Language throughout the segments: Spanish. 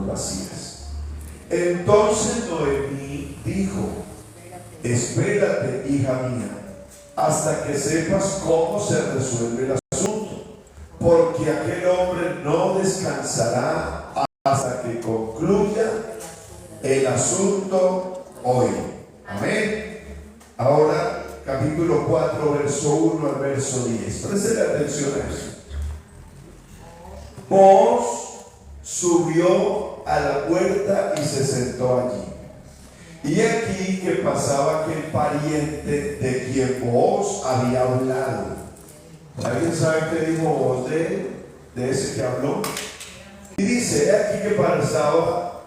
vacías. Entonces Noemí dijo: espérate, hija mía, hasta que sepas cómo se resuelve el asunto, porque aquel hombre no descansará hasta que concluya el asunto hoy. Amén. Ahora, capítulo 4, verso 1 al verso 10. Presten atención a eso. Booz subió a la puerta y se sentó allí. Y aquí que pasaba aquel pariente de quien Booz había hablado. ¿Alguien sabe qué dijo Booz de ese que habló? Y dice, aquí que pasaba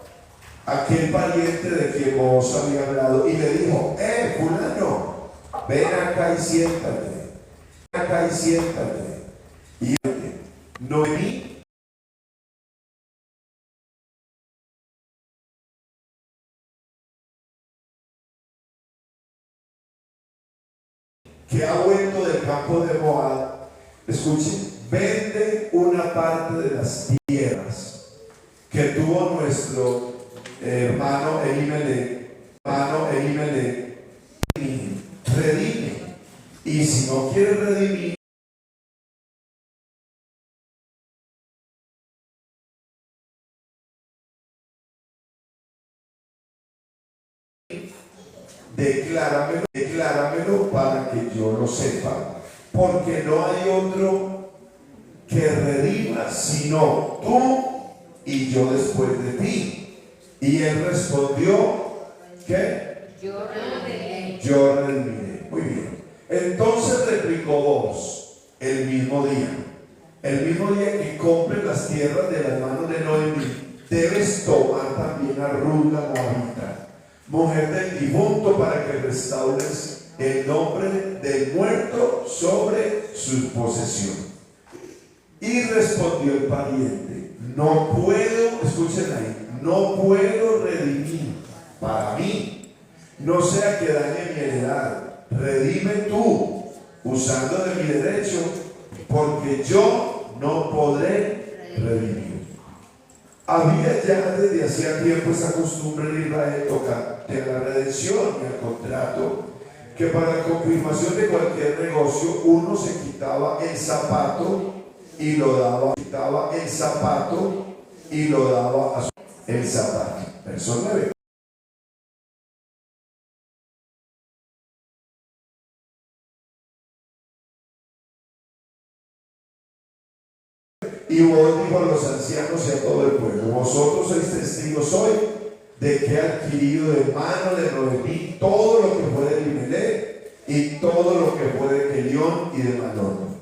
aquel pariente de quien Booz había hablado y le dijo: fulano, ven acá y siéntate. Ven acá y siéntate. Y Noemí que ha vuelto del campo de Moab, escuchen, vende una parte de las tierras que tuvo nuestro hermano Elimelech, redime. Y si no quiere redimir, decláramelo para que yo lo sepa, porque no hay otro que redima sino tú y yo después de ti. Y él respondió: ¿qué? Yo redimiré. Muy bien. Entonces replicó Booz el mismo día que compres las tierras de las manos de Noemí, debes tomar también a Ruth la moabita, mujer del difunto, para que restaures el nombre del muerto sobre su posesión. Y respondió el pariente: no puedo, escuchen ahí, no puedo redimir para mí, no sea que dañe mi heredad. Redime tú, usando de mi derecho, porque yo no podré redimir. Había ya desde hacía tiempo esta costumbre en Israel tocante a la redención y al contrato, que para la confirmación de cualquier negocio uno se quitaba el zapato y lo daba, a su el zapato. Verso 9. Y vos dijo a los ancianos y a todo el pueblo: vosotros sois testigos hoy de que he adquirido de mano de Noemí todo lo que fue de Elimelech y todo lo que fue de Kelión y de Malón,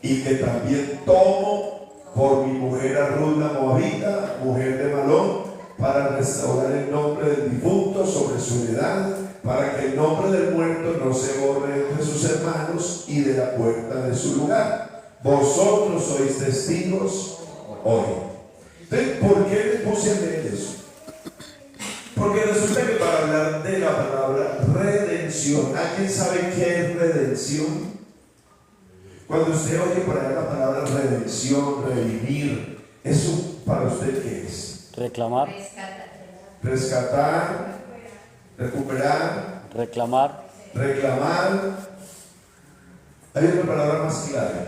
y que también tomo por mi mujer a Ruth la moabita, mujer de Malón, para restaurar el nombre del difunto sobre su heredad, para que el nombre del muerto no se borre entre sus hermanos y de la puerta de su lugar. Vosotros sois testigos hoy. Entonces, ¿por qué les puse a leer eso? Porque resulta que para hablar de la palabra redención, ¿alguien sabe qué es redención? Cuando usted oye por ahí la palabra redención, redimir, ¿eso para usted qué es? Reclamar. Rescatar, recuperar, Reclamar. Hay una palabra más clara: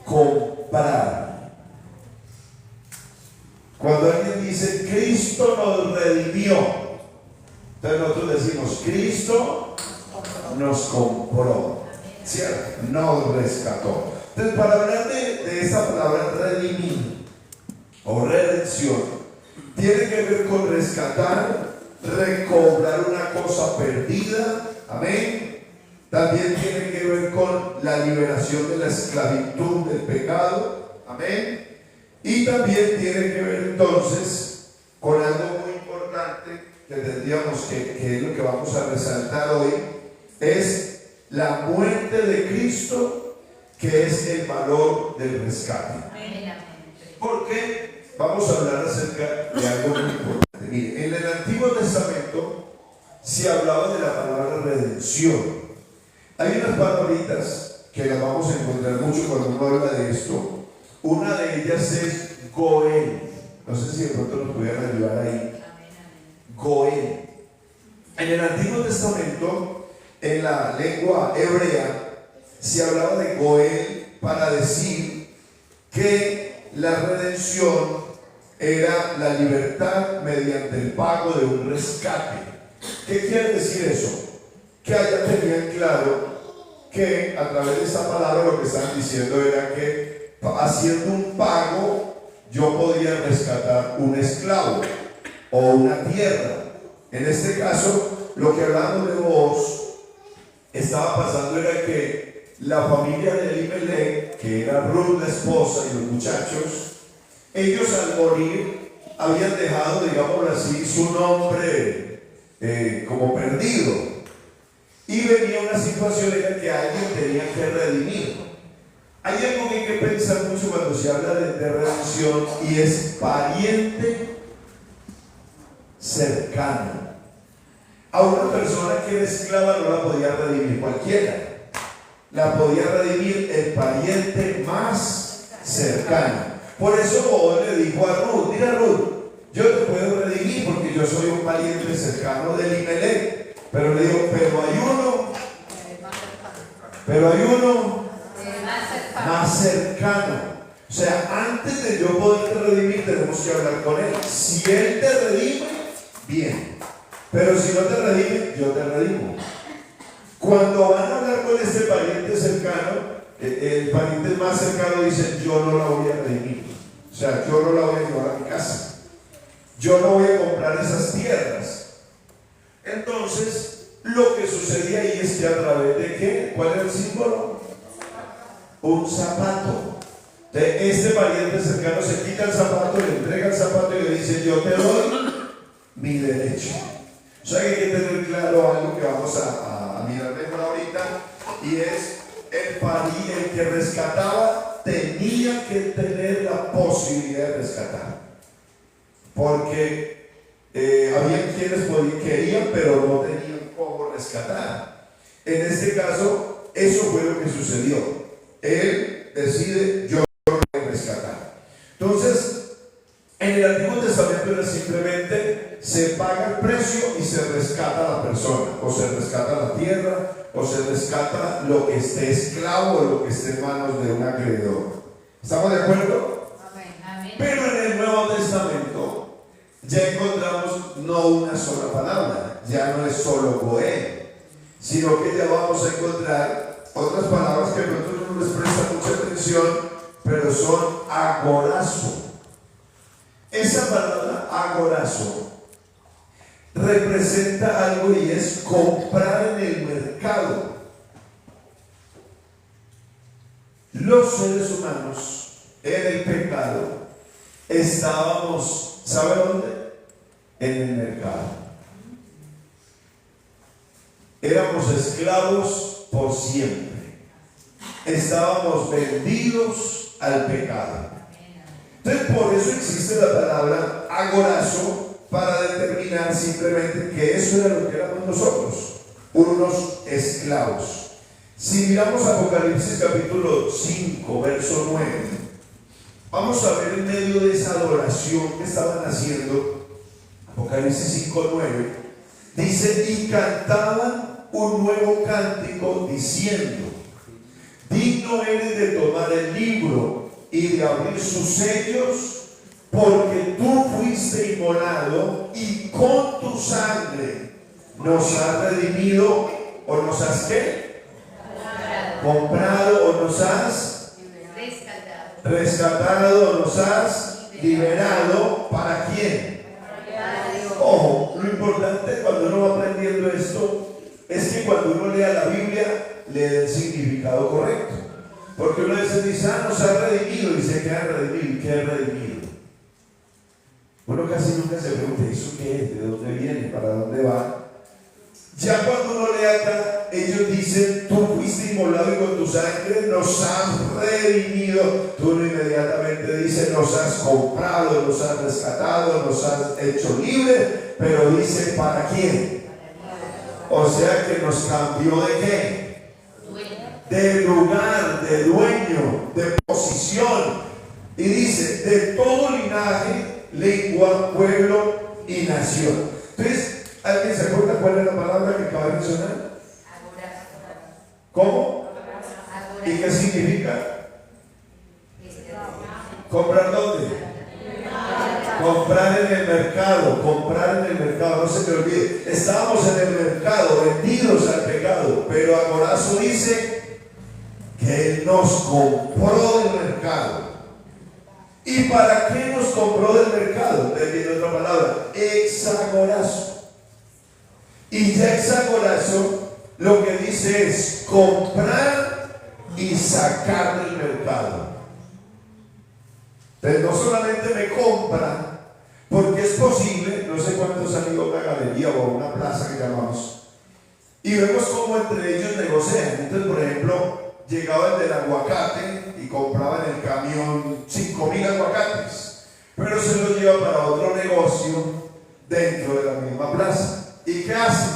comprar. Cuando alguien dice Cristo nos redimió, entonces nosotros decimos Cristo nos compró, ¿cierto? Nos rescató. Entonces, para hablar de esta palabra redimir o redención, tiene que ver con rescatar, recobrar una cosa perdida. Amén. También tiene que ver con la liberación de la esclavitud del pecado. Amén. Y también tiene que ver entonces con algo muy importante que tendríamos que es lo que vamos a resaltar hoy, es la muerte de Cristo, que es el valor del rescate. Porque vamos a hablar acerca de algo muy importante. Mire, en el Antiguo Testamento se hablaba de la palabra redención. Hay unas palabritas que las vamos a encontrar mucho cuando uno habla de esto. Una de ellas es Goel. No sé si de pronto nos pudieran ayudar ahí. Goel. En el Antiguo Testamento, en la lengua hebrea, se hablaba de Goel para decir que la redención era la libertad mediante el pago de un rescate. ¿Qué quiere decir eso? Que allá tenían claro que a través de esa palabra lo que estaban diciendo era que haciendo un pago yo podía rescatar un esclavo o una tierra. En este caso, lo que hablamos de vos estaba pasando era que la familia de Elimelech, que era Ruth la esposa y los muchachos, ellos al morir habían dejado, digámoslo así, su nombre como perdido. Y venía una situación en la que alguien tenía que redimir. Hay algo que hay que pensar mucho cuando se habla de redención, y es pariente cercano. A una persona que era esclava no la podía redimir cualquiera, la podía redimir el pariente más cercano. Por eso Boaz le dijo a Ruth: mira Ruth, yo te puedo redimir porque yo soy un pariente cercano de Elimelech. Pero le digo, pero hay uno más cercano. O sea, antes de yo poderte redimir tenemos que hablar con él. Si él te redime, bien. Pero si no te redime, yo te redimo. Cuando van a hablar con este pariente cercano, el pariente más cercano dice: yo no la voy a redimir. O sea, yo no la voy a llevar a mi casa. Yo no voy a comprar esas tierras. Entonces, lo que sucedía ahí es que a través de ¿qué? ¿Cuál era el símbolo? Un zapato. De este pariente cercano se quita el zapato, le entrega el zapato y le dice: yo te doy mi derecho. O sea que hay que tener claro algo que vamos a mirar mejor ahorita, y es el que rescataba tenía que tener la posibilidad de rescatar, porque había quienes querían pero no tenían cómo rescatar. En este caso, eso fue lo que sucedió. Él decide: yo no voy a rescatar. Entonces, en el Antiguo Testamento era simplemente se paga el precio y se rescata a la persona, o se rescata la tierra, o se rescata lo que esté esclavo o lo que esté en manos de un acreedor. ¿Estamos de acuerdo? Amén. Pero en el Nuevo Testamento ya encontramos no una sola palabra, ya no es solo Goel, sino que ya vamos a encontrar otras palabras que nosotros no les presta mucha atención, pero son agorazo. Esa palabra agorazo representa algo, y es comprar en el mercado. Los seres humanos en el pecado estábamos, ¿sabe dónde? En el mercado. Éramos esclavos por siempre. Estábamos vendidos al pecado. Entonces, por eso existe la palabra agorazo, para determinar simplemente que eso era lo que éramos nosotros, unos esclavos. Si miramos Apocalipsis capítulo 5, verso 9, vamos a ver en medio de esa adoración que estaban haciendo. Apocalipsis 5, 9 dice: y cantaban un nuevo cántico diciendo: digno eres de tomar el libro y de abrir sus sellos, porque tú fuiste inmolado y con tu sangre nos has redimido, o nos has ¿qué? Comprado, o nos has rescatado, o nos has liberado. ¿Para quién? Ojo, lo importante cuando uno va aprendiendo esto es que cuando uno lea la Biblia le dé el significado correcto, porque uno dice: nos ha redimido, y se queda redimido. ¿Y qué es redimido? Uno casi nunca se pregunta: ¿eso qué es? ¿De dónde viene? ¿Para dónde va? Ya cuando uno lee acá, ellos dicen: tú fuiste inmolado y con tu sangre nos has redimido. Tú no inmediatamente dice: nos has comprado, nos has rescatado, nos has hecho libre, pero dice: ¿para quién? O sea que nos cambió ¿de qué? De lugar, de dueño, de posición. Y dice, de todo linaje, lengua, pueblo y nación. Entonces, ¿alguien se acuerda cuál es la palabra que acaba de mencionar? ¿Cómo? ¿Y qué significa? ¿Comprar dónde? Comprar en el mercado, comprar en el mercado, no se me olvide. Estábamos en el mercado, vendidos al pecado, pero Agorazo dice que Él nos compró del mercado. ¿Y para qué nos compró del mercado? Le viene otra palabra, exagorazo. Y ya exagorazo lo que dice es comprar y sacar del mercado. Pero no solamente me compran, porque es posible, no sé cuántos han ido a una galería o a una plaza que llamamos, y vemos cómo entre ellos negocian. Entonces, por ejemplo, llegaba el del aguacate y compraba en el camión 5,000 aguacates, pero se los lleva para otro negocio dentro de la misma plaza. ¿Y qué hace?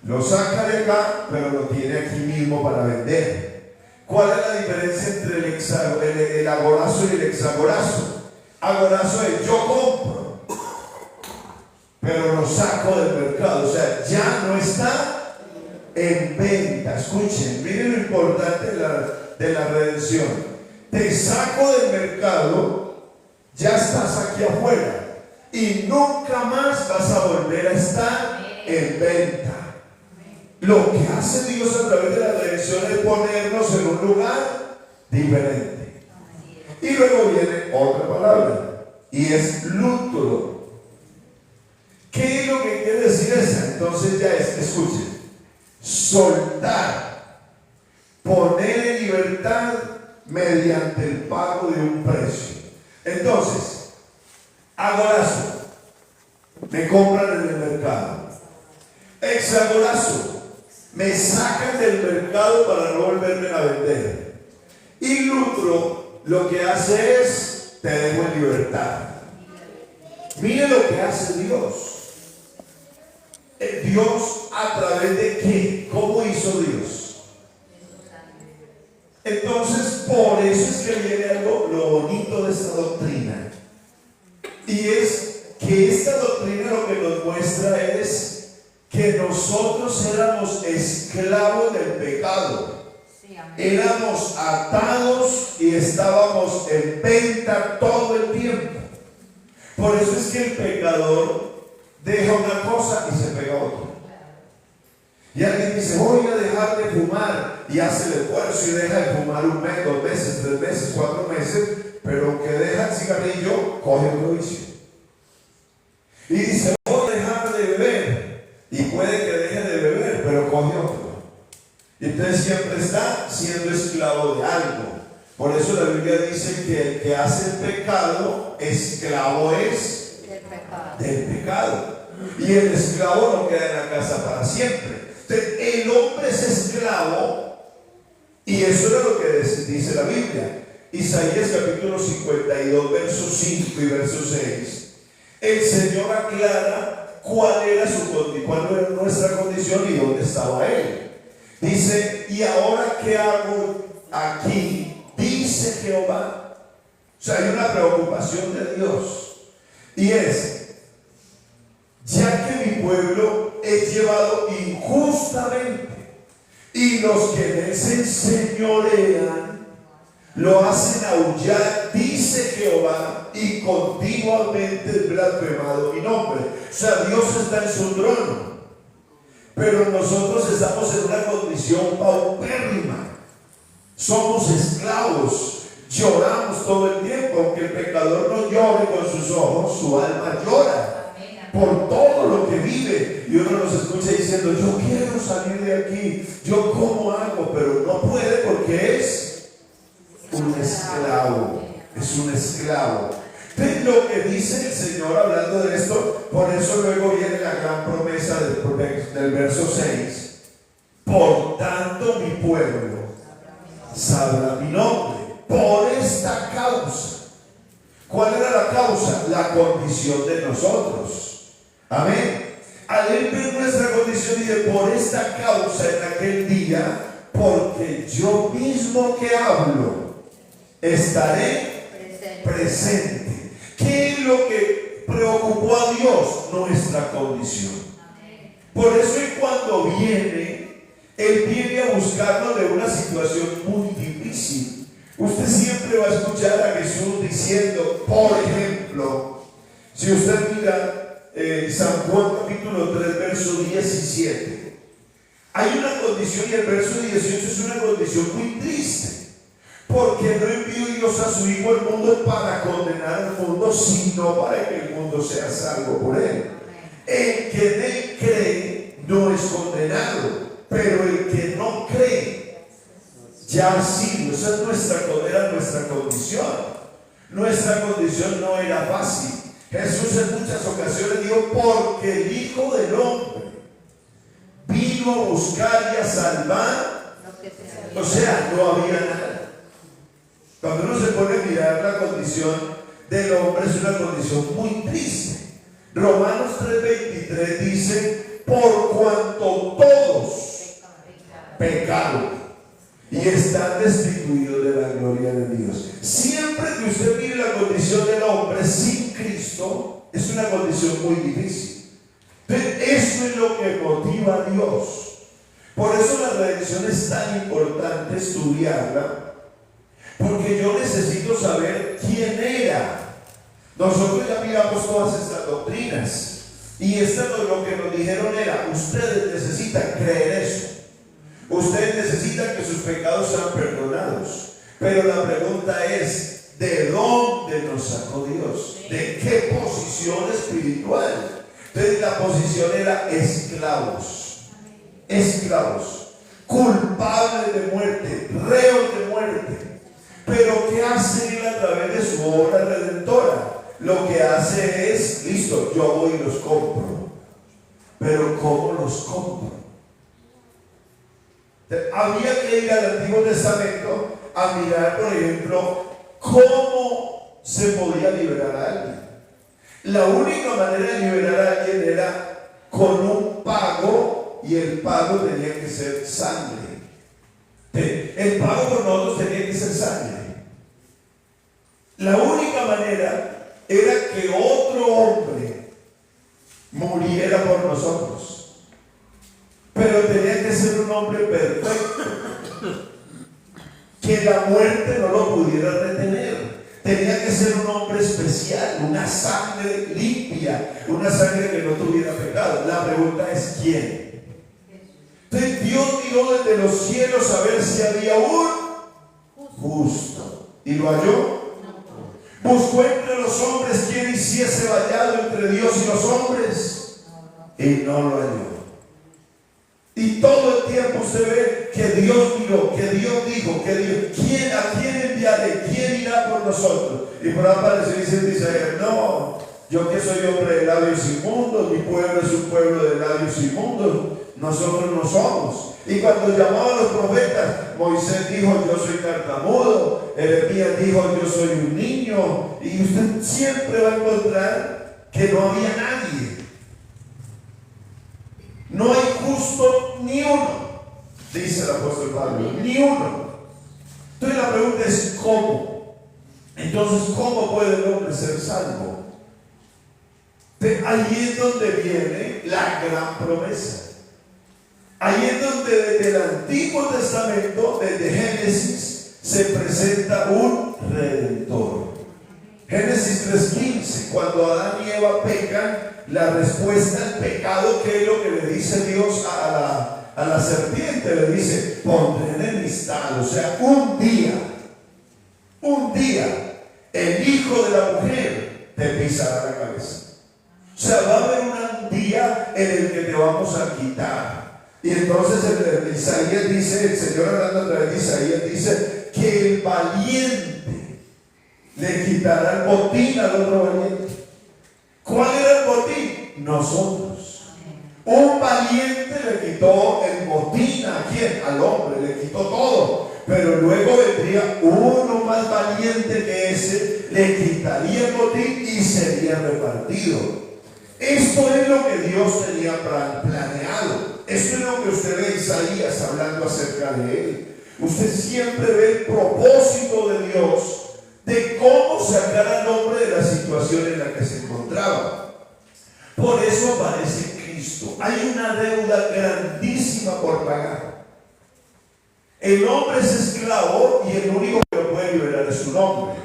Lo saca de acá, pero lo tiene aquí mismo para vender. ¿Cuál es la diferencia entre el agorazo y el exagorazo? Agorazo es yo compro, pero lo saco del mercado, o sea, ya no está en venta. Escuchen, miren lo importante de la redención. Te saco del mercado, ya estás aquí afuera y nunca más vas a volver a estar en venta. Lo que hace Dios a través de la redención es ponernos en un lugar diferente. Y luego viene otra palabra, y es lútulo. ¿Qué es lo que quiere decir esa? Entonces ya es, escuchen, soltar, poner en libertad mediante el pago de un precio. Entonces, agorazo, me compran en el mercado. Exagorazo, me sacan del mercado para no volverme a vender. Y lucro lo que hace es te dejo en libertad. Mire lo que hace Dios. Dios, ¿a través de qué? ¿Cómo hizo Dios? Entonces, por eso es que viene algo, lo bonito de esta doctrina, y es que esta doctrina lo que nos muestra es que nosotros éramos esclavos del pecado. Éramos atados y estábamos en venta todo el tiempo. Por eso es que el pecador deja una cosa y se pega a otra. Y alguien dice, voy a dejar de fumar, y hace el esfuerzo y deja de fumar 1 mes, 2 meses, 3 meses, 4 meses, pero aunque deja el cigarrillo, coge otro vicio. Y dice, voy a dejar de beber, y puede que deje de beber, pero coge otro. Y entonces siempre está siendo esclavo de algo. Por eso la Biblia dice que el que hace el pecado, esclavo es del pecado. Y el esclavo no queda en la casa para siempre. Entonces, el hombre es esclavo, y eso era lo que dice la Biblia. Isaías capítulo 52, verso 5 y verso 6. El Señor aclara cuál era nuestra condición y dónde estaba Él. Dice, ¿y ahora qué hago aquí? Dice Jehová. O sea, hay una preocupación de Dios, y es, ya que mi pueblo es llevado injustamente, y los que en él se enseñorean lo hacen aullar, dice Jehová, y continuamente es blasfemado mi nombre. O sea, Dios está en su trono, pero nosotros estamos en una condición paupérrima. Somos esclavos, lloramos todo el tiempo. Aunque el pecador no llore con sus ojos, su alma llora por todo lo que vive, y uno nos escucha diciendo, yo quiero salir de aquí, yo cómo hago, pero no puede porque es un esclavo, es un esclavo. Entonces, lo que dice el Señor hablando de esto, por eso luego viene la gran promesa del verso 6, por tanto mi pueblo sabrá mi nombre, por esta causa. ¿Cuál era la causa? La condición de nosotros. Amén. Al él ver nuestra condición, y de por esta causa en aquel día, porque yo mismo que hablo, estaré presente. ¿Qué es lo que preocupó a Dios? Nuestra condición. Por eso es cuando viene, Él viene a buscarnos de una situación muy difícil. Usted siempre va a escuchar a Jesús diciendo, por ejemplo, si usted mira San Juan capítulo 3, verso 17, hay una condición y el verso 18 es una condición muy triste. Porque no envió Dios a su Hijo al mundo para condenar al mundo, sino para que el mundo sea salvo por Él. El que en Él cree no es condenado, pero el que no cree ya ha sido. Esa era nuestra condición. Nuestra condición no era fácil. Jesús en muchas ocasiones dijo, porque el Hijo del Hombre vino a buscar y a salvar. O sea, no había nada. Cuando uno se pone a mirar la condición del hombre, es una condición muy triste. Romanos 3:23 dice, por cuanto todos pecaron y están destituidos de la gloria de Dios. Siempre que usted mire la condición del hombre sin Cristo, es una condición muy difícil. Entonces, eso es lo que motiva a Dios. Por eso la redención es tan importante estudiarla. Porque yo necesito saber quién era. Nosotros ya miramos todas estas doctrinas. Y esto lo que nos dijeron era, ustedes necesitan creer eso. Ustedes necesitan que sus pecados sean perdonados. Pero la pregunta es, ¿de dónde nos sacó Dios? ¿De qué posición espiritual? Entonces la posición era esclavos. Esclavos. Culpables de muerte. Reos de muerte. Pero ¿qué hace Él a través de su obra redentora? Lo que hace es, listo, yo voy y los compro. Pero ¿cómo los compro? Había que ir al Antiguo Testamento a mirar, por ejemplo, cómo se podía liberar a alguien. La única manera de liberar a alguien era con un pago, y el pago tenía que ser sangre. El pago por nosotros tenía que ser sangre. La única manera era que otro hombre muriera por nosotros, pero tenía que ser un hombre perfecto, que la muerte no lo pudiera retener. Tenía que ser un hombre especial, una sangre limpia, una sangre que no tuviera pecado. La pregunta es ¿quién? Entonces Dios miró desde los cielos a ver si había un justo, y lo halló. Buscó entre los hombres quien hiciese vallado entre Dios y los hombres, y no lo halló. Y todo el tiempo usted ve que Dios miró, que Dios dijo, que Dios, ¿a quién enviaré? ¿Quién irá por nosotros? Y por ahí aparece y dice, no, yo que soy hombre de labios inmundos, mi pueblo es un pueblo de labios inmundos, nosotros no somos. Y cuando llamaba a los profetas, Moisés dijo, yo soy tartamudo, Jeremías dijo, yo soy un niño, y usted siempre va a encontrar que no había nadie. No hay justo ni uno, dice el apóstol Pablo, ni uno. Entonces la pregunta es ¿cómo? Entonces, ¿cómo puede el hombre ser salvo? Ahí es donde viene la gran promesa. Ahí es donde desde el Antiguo Testamento, desde Génesis, se presenta un Redentor. Génesis 3:15, cuando Adán y Eva pecan, la respuesta al pecado, ¿qué es lo que le dice Dios a la serpiente? Le dice, pondré enemistad. O sea, un día, el hijo de la mujer te pisará la cabeza. O sea, va a haber un día en el que te vamos a quitar. Y entonces Isaías dice, el Señor hablando a través de Isaías dice que el valiente le quitará el botín al otro valiente. ¿Cuál era el botín? Nosotros. Un valiente le quitó el botín ¿a quién? Al hombre, le quitó todo. Pero luego vendría uno más valiente que ese, le quitaría el botín y sería repartido. Esto es lo que Dios tenía planeado. Esto es lo que usted ve Isaías hablando acerca de él. Usted siempre ve el propósito de Dios de cómo sacar al hombre de la situación en la que se encontraba. Por eso aparece Cristo. Hay una deuda grandísima por pagar. El hombre es esclavo y el único que lo puede liberar es un hombre.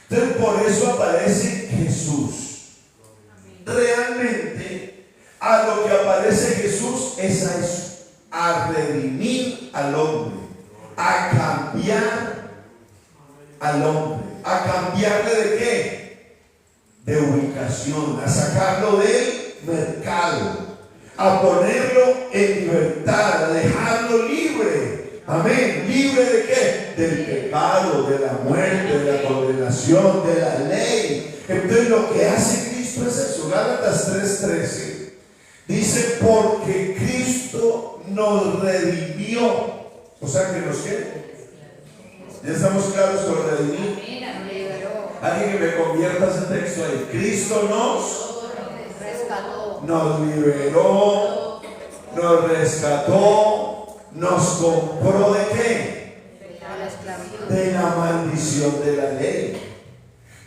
Entonces por eso aparece Jesús. Realmente a lo que aparece Jesús es a eso, a redimir al hombre, a cambiar al hombre, a cambiarle ¿de qué? De ubicación, a sacarlo del mercado, a ponerlo en libertad, a dejarlo libre. Amén. ¿Libre de qué? Del pecado, de la muerte, de la condenación, de la ley. Entonces lo que hace Cristo es eso. Gálatas 3:13 dice: porque Cristo nos redimió. O sea que nos ¿qué? ¿Ya estamos claros con redimir? Alguien que me convierta ese texto ahí. Cristo nos liberó, nos rescató, nos compró ¿de qué? De la maldición de la ley.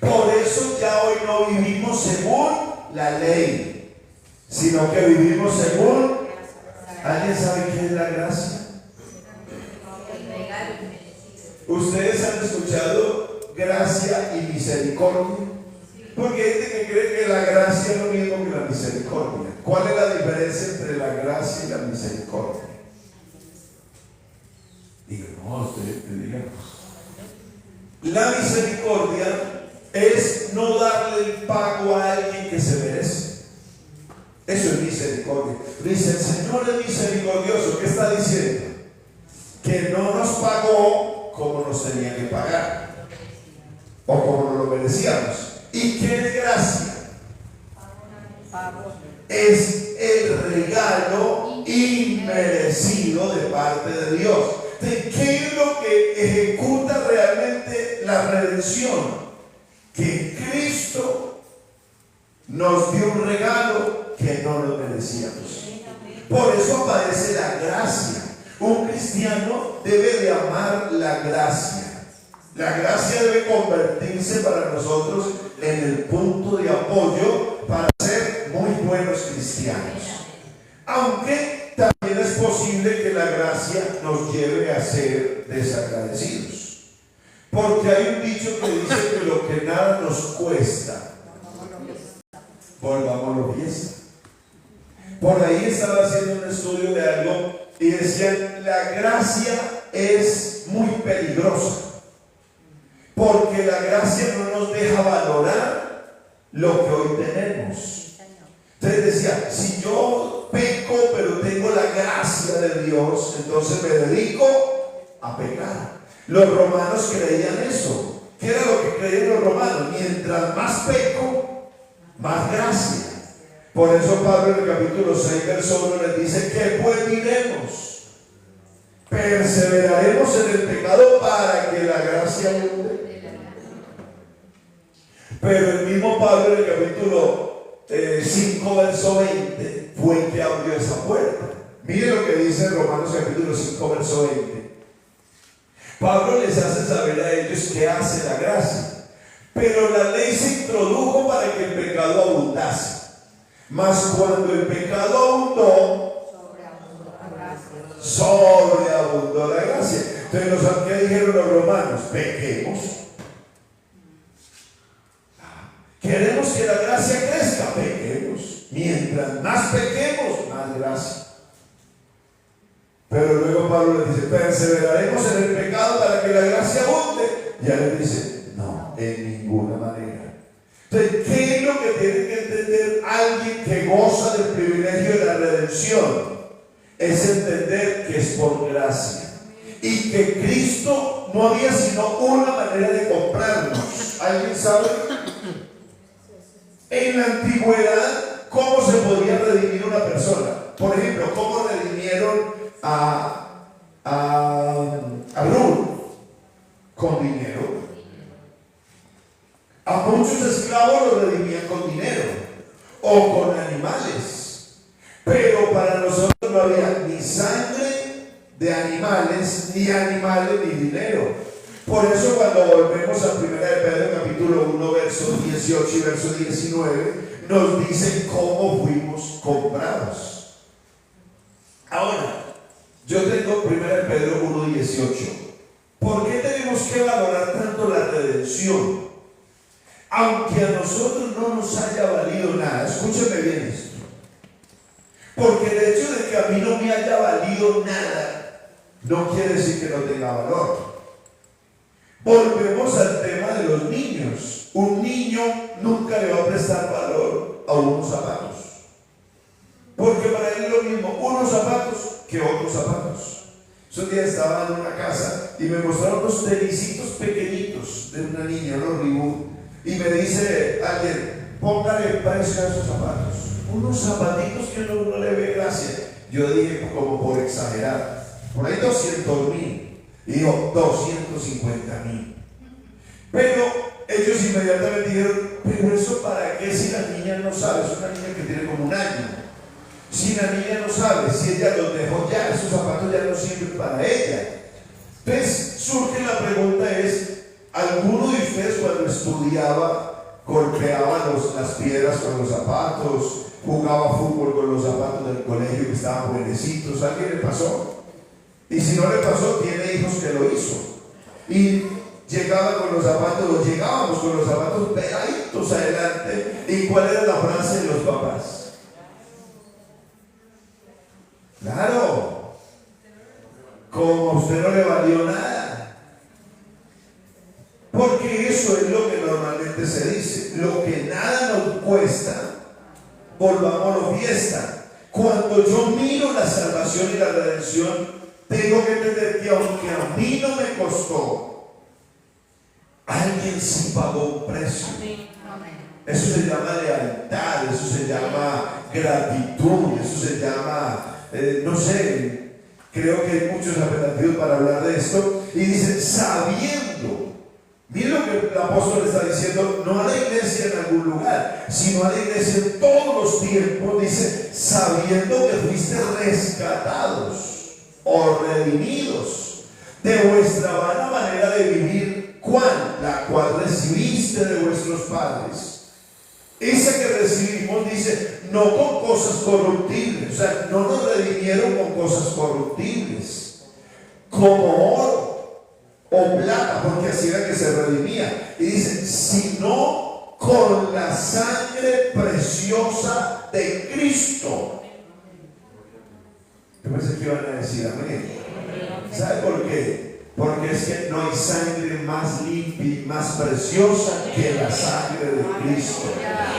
Por eso ya hoy no vivimos según la ley, sino que vivimos según. ¿Alguien sabe qué es la gracia? ¿Ustedes han escuchado gracia y misericordia? Porque hay gente que cree que la gracia es lo mismo que la misericordia. ¿Cuál es la diferencia entre la gracia y la misericordia? Digo, no, ustedes digamos. La misericordia es no darle el pago a alguien que se merece. Eso es misericordia. Dice: el Señor es misericordioso. ¿Qué está diciendo? Que no nos pagó como nos tenía que pagar o como nos lo merecíamos. ¿Y qué es gracia? Es el regalo inmerecido de parte de Dios. ¿De qué es lo que ejecuta realmente la redención? Que Cristo nos dio un regalo que no lo merecíamos. Por eso aparece la gracia. Un cristiano debe de amar la gracia. La gracia debe convertirse para nosotros en el punto de apoyo para ser muy buenos cristianos. Aunque también es posible que la gracia nos lleve a ser desagradecidos. Porque hay un dicho que dice que lo que nada nos cuesta, volvámoslo fiesta. Por ahí estaba haciendo un estudio de algo y decían: la gracia es muy peligrosa, porque la gracia no nos deja valorar lo que hoy tenemos. Entonces decía: si yo peco pero tengo la gracia de Dios, entonces me dedico a pecar. Los romanos creían eso. ¿Qué era lo que creían los romanos? Mientras más peco, más gracia. Por eso Pablo en el capítulo 6 verso 1 les dice: ¿qué pues diremos? ¿Perseveraremos en el pecado para que la gracia abunde? Pero el mismo Pablo en el capítulo 5 verso 20 fue el que abrió esa puerta. Mire lo que dice Romanos capítulo 5 verso 20. Pablo les hace saber a ellos qué hace la gracia. Pero la ley se introdujo para que el pecado abundase. Mas cuando el pecado abundó, sobreabundó la gracia. Entonces, ¿qué dijeron los romanos? Pequemos. Queremos que la gracia crezca, pequemos. Mientras más pequemos, más gracia. Pero luego Pablo les dice: perseveraremos en el pecado para que la gracia abunde. Y ya les dice: no, en ninguna manera. Entonces, ¿qué es lo que tiene que entender alguien que goza del privilegio de la redención? Es entender que es por gracia y que Cristo no había sino una manera de comprarnos. ¿Alguien sabe? En la antigüedad, ¿cómo se podía redimir una persona? Por ejemplo, ¿cómo redimieron a Ruth? Con dinero. A muchos esclavos los redimían con dinero o con animales. Pero para nosotros no había ni sangre de animales, ni dinero. Por eso cuando volvemos a 1 de Pedro capítulo 1 verso 18 y verso 19 nos dice cómo fuimos comprados. Ahora, yo tengo 1 de Pedro 1, 18. ¿Por qué tenemos que valorar tanto la redención? Aunque a nosotros no nos haya valido nada, escúcheme bien esto. Porque el hecho de que a mí no me haya valido nada no quiere decir que no tenga valor. Volvemos al tema de los niños. Un niño nunca le va a prestar valor a unos zapatos, porque para él es lo mismo unos zapatos que otros zapatos. Un día estaba en una casa y me mostraron unos tenisitos pequeñitos de una niña, unos Reebok, y me dice alguien, póngale precio a esos zapatos. Unos zapatitos que uno no le ve gracia. Yo dije como por exagerar, por ahí 200,000. Y dijo 250,000. Pero ellos inmediatamente dijeron, pero eso para qué si la niña no sabe. Es una niña que tiene como 1 año. Si la niña no sabe, si ella los dejó ya, esos zapatos ya no sirven para ella. Entonces surge la pregunta es, ¿alguno de ustedes cuando estudiaba golpeaba las piedras con los zapatos, jugaba fútbol con los zapatos del colegio que estaban buenecitos? ¿A alguien le pasó? Y si no le pasó, tiene hijos que lo hizo. Y llegaba con los zapatos, llegábamos con los zapatos pegaditos adelante. ¿Y cuál era la frase de los papás? Claro, como a usted no le valió nada. Porque eso es lo que normalmente se dice. Lo que nada nos cuesta, volvámoslo fiesta. Cuando yo miro la salvación y la redención, tengo que entender que aunque a mí no me costó, alguien sí pagó un precio. Eso se llama lealtad, eso se llama gratitud, eso se llama, no sé, creo que hay muchos apelativos para hablar de esto. Y dice, sabiendo, miren lo que el apóstol está diciendo, no a la iglesia en algún lugar, sino a la iglesia en todos los tiempos. Dice, sabiendo que fuiste rescatados o redimidos de vuestra vana manera de vivir, ¿cuál? La cual recibiste de vuestros padres. Esa que recibimos, dice, no con cosas corruptibles, o sea, no nos redimieron con cosas corruptibles, como oro o plata, porque así era que se redimía. Y dice, sino con la sangre preciosa de Cristo. Yo pensé que iban a decir amén. ¿Sabe por qué? Porque es que no hay sangre más limpia y más preciosa que la sangre de Cristo.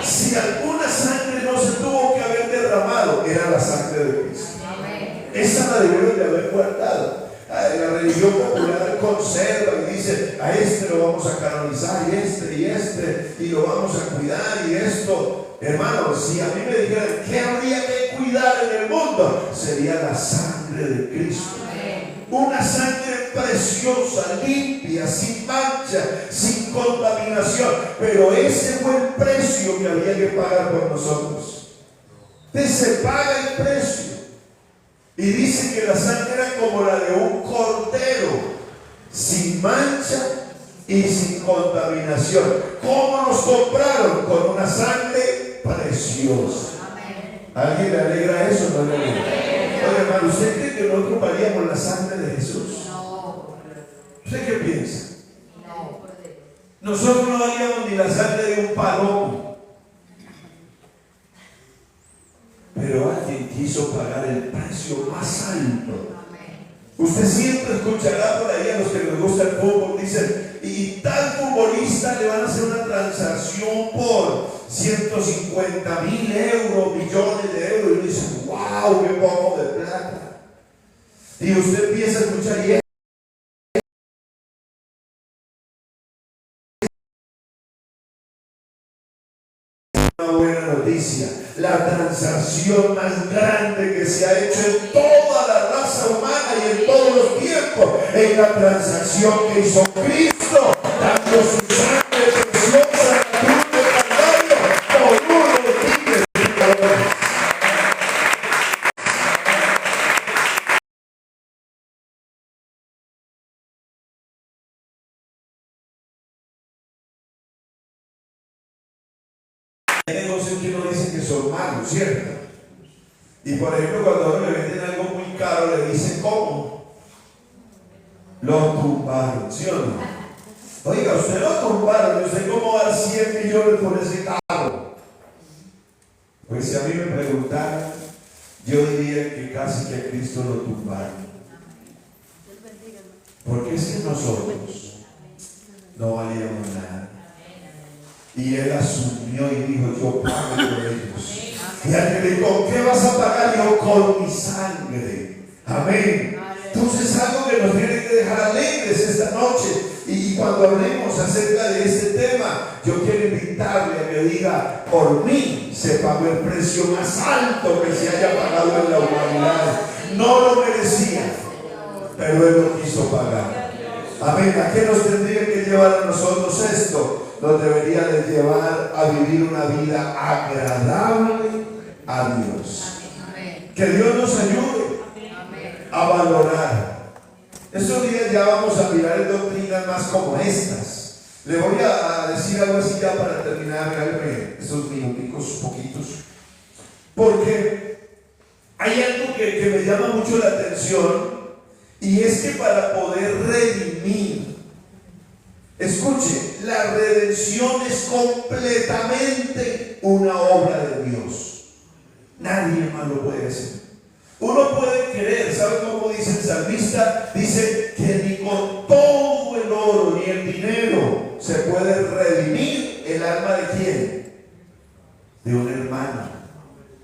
Si alguna sangre no se tuvo que haber derramado, era la sangre de Cristo. Esa la debieron de haber guardado. La religión popular conserva y dice, a este lo vamos a canonizar, y lo vamos a cuidar, y esto. Hermanos, si a mí me dijeran ¿qué habría que cuidar en el mundo? Sería la sangre de Cristo. Una sangre preciosa, limpia, sin mancha, sin contaminación. Pero ese fue el precio que había que pagar por nosotros. Entonces se paga el precio. Y dice que la sangre era como la de un cordero, sin mancha y sin contaminación. ¿Cómo nos compraron? Con una sangre preciosa. ¿Alguien le alegra eso? No le alegra. Oye, hermano, ¿usted cree que nosotros valíamos la sangre de Jesús? No. ¿Usted qué piensa? No. Nosotros no valíamos ni la sangre de un palomo. Pero alguien quiso pagar el precio más alto. Usted siempre escuchará por ahí a los que les gusta el fútbol, dicen, y tal futbolista le van a hacer una transacción por 150,000 euros, millones de euros, y uno dice, wow, qué poco de plata. Y usted empieza a escuchar, y una buena noticia, la transacción más grande que se ha hecho en toda la raza humana y en todos los tiempos, es la transacción que hizo Cristo, dando su sangre preciosa. son malos, ¿cierto? Y por ejemplo, cuando a uno le venden algo muy caro, le dicen, ¿cómo? Lo tumbaron, ¿sí o no? Oiga, usted lo tumbaron, ¿y usted cómo va a dar 100 millones por ese carro? Pues si a mí me preguntaran, yo diría que casi que a Cristo lo tumbaron. Porque es que nosotros no valíamos nada. Y Él asumió y dijo, yo pago por ellos. Y alguien le dijo, ¿con qué vas a pagar? Yo, con mi sangre. Amén. Entonces es algo que nos tiene que dejar alegres esta noche. Y cuando hablemos acerca de este tema, yo quiero invitarle a que diga, por mí se pagó el precio más alto que se haya pagado en la humanidad. No lo merecía, pero Él lo quiso pagar. Amén. ¿A qué nos tendría que llevar a nosotros esto? Nos debería de llevar a vivir una vida agradable a Dios. Que Dios nos ayude a valorar. Estos días ya vamos a mirar en doctrinas más como estas. Le voy a decir algo así ya para terminar realmente estos minuticos poquitos. Porque hay algo que me llama mucho la atención, y es que para poder redimir, escuche, la redención es completamente una obra de Dios. Nadie más lo puede hacer. Uno puede creer, ¿sabe cómo dice el salmista? Dice que ni con todo el oro ni el dinero se puede redimir el alma de ¿quién? De un hermano.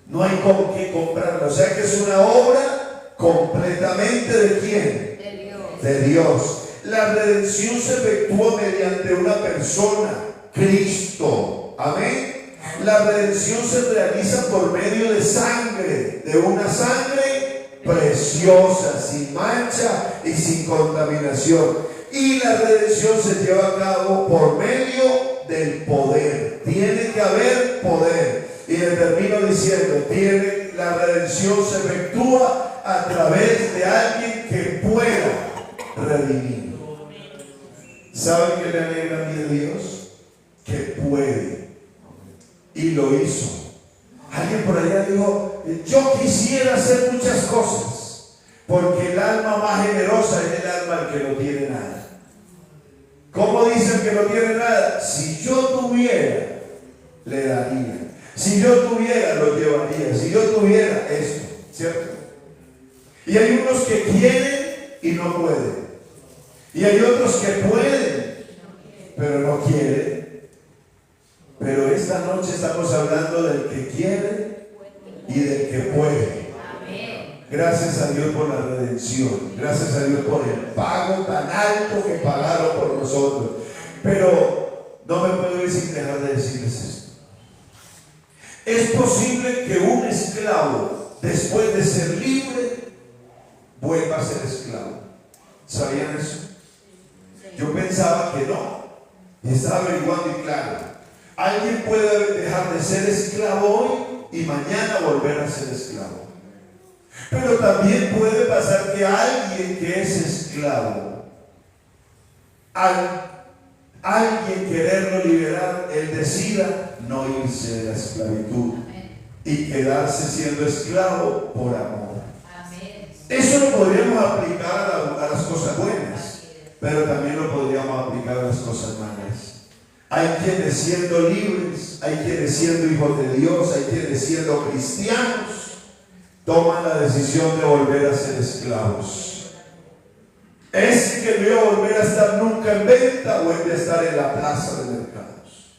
No hay con qué comprarlo. O sea que es una obra completamente ¿de quién? De Dios. De Dios. La redención se efectúa mediante una persona, Cristo. Amén. La redención se realiza por medio de sangre, de una sangre preciosa, sin mancha y sin contaminación. Y la redención se lleva a cabo por medio del poder. Tiene que haber poder. Y le termino diciendo, la redención se efectúa a través de alguien que pueda redimir. ¿Saben qué le alegra a mí de Dios? Que puede. Y lo hizo. Alguien por allá dijo, yo quisiera hacer muchas cosas, porque el alma más generosa es el alma que no tiene nada. ¿Cómo dicen que no tiene nada? Si yo tuviera, le daría. Si yo tuviera, lo llevaría. Si yo tuviera esto, ¿cierto? Y hay unos que quieren y no pueden. Y hay otros que pueden, pero no quieren. Pero esta noche estamos hablando del que quiere y del que puede. Gracias a Dios por la redención. Gracias a Dios por el pago tan alto que pagaron por nosotros. Pero no me puedo ir sin dejar de decirles esto. Es posible que un esclavo, después de ser libre, vuelva a ser esclavo. ¿Sabían eso? Yo pensaba que no. Y estaba averiguando y claro. Alguien puede dejar de ser esclavo hoy y mañana volver a ser esclavo. Pero también puede pasar que alguien que es esclavo, al alguien quererlo liberar, él decida no irse de la esclavitud y quedarse siendo esclavo por amor. Eso lo podríamos aplicar a las cosas buenas, pero también lo podríamos aplicar a las cosas malas. Hay quienes siendo libres, hay quienes siendo hijos de Dios, hay quienes siendo cristianos, toman la decisión de volver a ser esclavos. Ese que no iba a volver a estar nunca en venta, vuelve a estar en la plaza de mercados.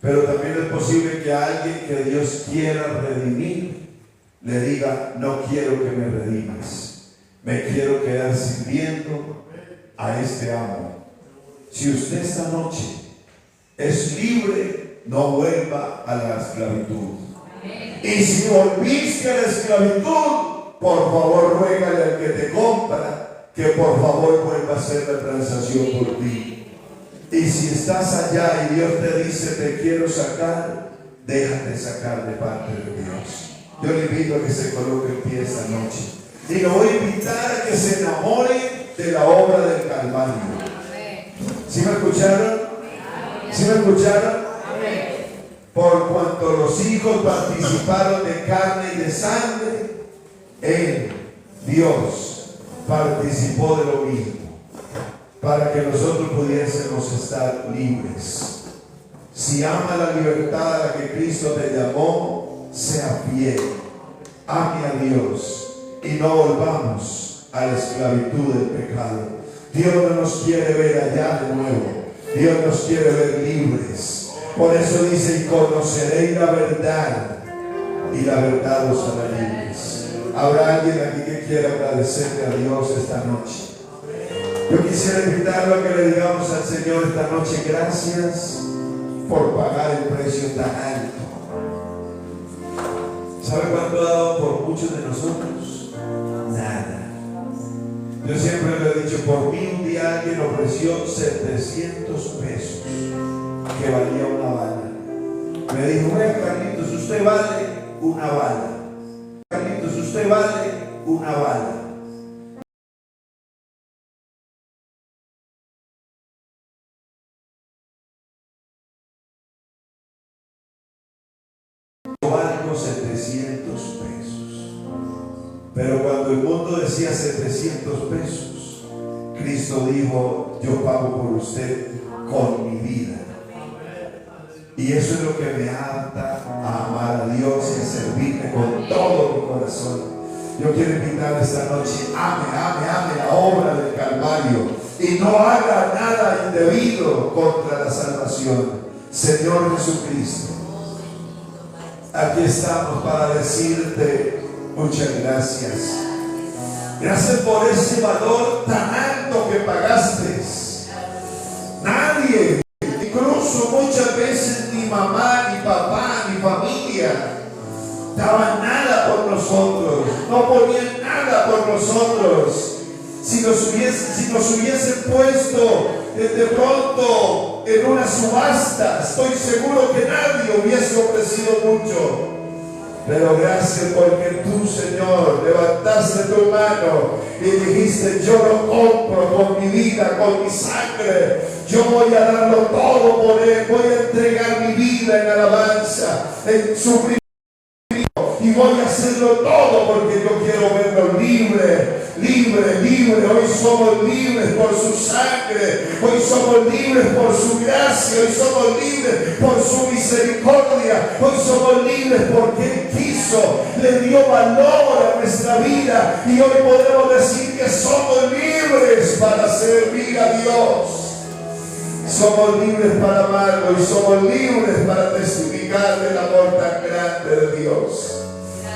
Pero también es posible que a alguien que Dios quiera redimir, le diga, no quiero que me redimas, me quiero quedar sirviendo a este amo. Si usted esta noche es libre, no vuelva a la esclavitud. Y si volviste a la esclavitud, por favor ruégale al que te compra que por favor vuelva a hacer la transacción por ti. Y si estás allá y Dios te dice te quiero sacar, déjate sacar de parte de Dios. Yo le invito a que se coloque en pie esta noche y lo voy a invitar a que se enamore de la obra del Calvario. ¿Sí me escucharon? ¿Sí me escucharon? por cuanto los hijos participaron de carne y de sangre, Él, Dios, participó de lo mismo, para que nosotros pudiésemos estar libres. Si ama la libertad a la que Cristo te llamó, sea fiel, ame a Dios y no volvamos a la esclavitud del pecado. Dios no nos quiere ver allá de nuevo. Dios nos quiere ver libres. Por eso dice: y conoceréis la verdad, y la verdad os hará libres. ¿Habrá alguien aquí que quiera agradecerle a Dios esta noche? Yo quisiera invitarlo a que le digamos al Señor esta noche: gracias por pagar el precio tan alto. ¿Sabe cuánto ha dado por muchos de nosotros? Nada. Yo siempre le he dicho: por mí un día alguien ofreció 700 pesos, que valía una bala. Me dijo: vea, Carlitos, usted vale una bala. Carlitos, usted vale una bala. Yo valgo 700 pesos. Pero cuando el mundo decía 700 pesos, Cristo dijo: yo pago por usted con mi vida. Y eso es lo que me ata a amar a Dios y a servirle con todo mi corazón. Yo quiero invitarle esta noche: ame la obra del Calvario y no haga nada indebido contra la salvación. Señor Jesucristo, aquí estamos para decirte muchas gracias. Gracias por ese valor tan alto que pagaste. Nadie, incluso muchas veces ni mamá, ni papá, ni familia, daban nada por nosotros, no ponían nada por nosotros. Si nos hubiesen puesto de pronto en una subasta, estoy seguro que nadie hubiese ofrecido mucho. Pero gracias porque tú, Señor, levantaste tu mano y dijiste: yo lo compro con mi vida, con mi sangre. Yo voy a darlo todo por Él. Voy a entregar mi vida en alabanza, en sufrimiento, y voy a hacerlo todo porque yo quiero verlo libre. Hoy somos libres por su sangre. Hoy somos libres por su gracia. Hoy somos libres por su misericordia. Hoy somos libres porque Él quiso, le dio valor a nuestra vida. Y hoy podemos decir que somos libres para servir a Dios. Somos libres para amarlo y somos libres para testificar del amor tan grande de Dios.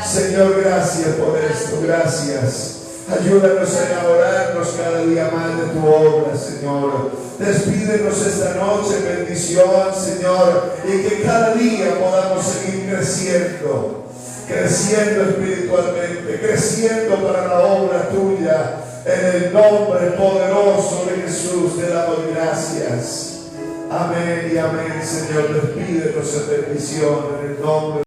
Señor, gracias por esto. Gracias. Ayúdanos a enamorarnos cada día más de tu obra, Señor. Despídenos esta noche en bendición, Señor, y que cada día podamos seguir creciendo espiritualmente, creciendo para la obra tuya. En el nombre poderoso de Jesús te damos gracias. Amén y amén, Señor. Despídenos en bendición en el nombre